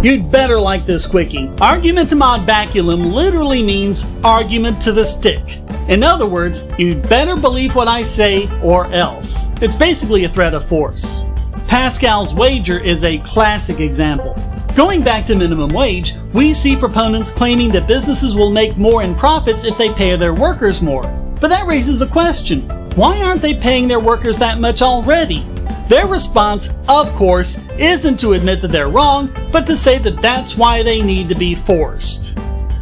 You'd better like this quickie. Argumentum ad Baculum literally means argument to the stick. In other words, you'd better believe what I say or else. It's basically a threat of force. Pascal's wager is a classic example. Going back to minimum wage, we see proponents claiming that businesses will make more in profits if they pay their workers more. But that raises a question. Why aren't they paying their workers that much already? Their response, of course, isn't to admit that they're wrong, but to say that that's why they need to be forced.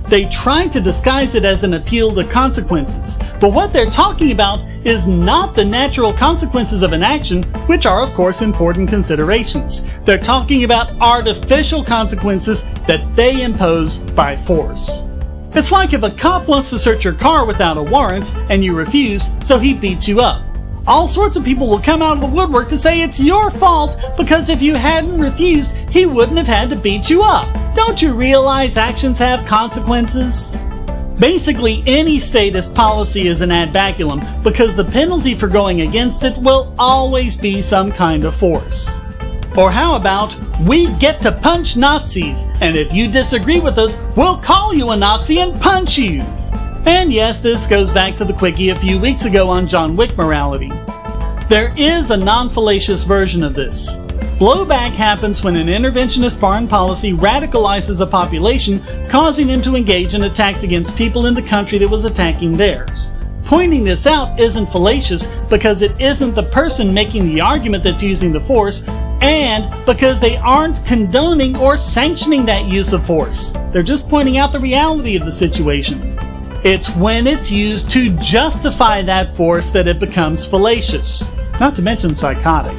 They try to disguise it as an appeal to consequences, but what they're talking about is not the natural consequences of an action, which are of course important considerations. They're talking about artificial consequences that they impose by force. It's like if a cop wants to search your car without a warrant and you refuse, so he beats you up. All sorts of people will come out of the woodwork to say it's your fault because if you hadn't refused, he wouldn't have had to beat you up. Don't you realize actions have consequences? Basically, any statist policy is an ad baculum because the penalty for going against it will always be some kind of force. Or how about, we get to punch Nazis, and if you disagree with us, we'll call you a Nazi and punch you. And yes, this goes back to the quickie a few weeks ago on John Wick morality. There is a non-fallacious version of this. Blowback happens when an interventionist foreign policy radicalizes a population, causing them to engage in attacks against people in the country that was attacking theirs. Pointing this out isn't fallacious because it isn't the person making the argument that's using the force, and because they aren't condoning or sanctioning that use of force. They're just pointing out the reality of the situation. It's when it's used to justify that force that it becomes fallacious, not to mention psychotic.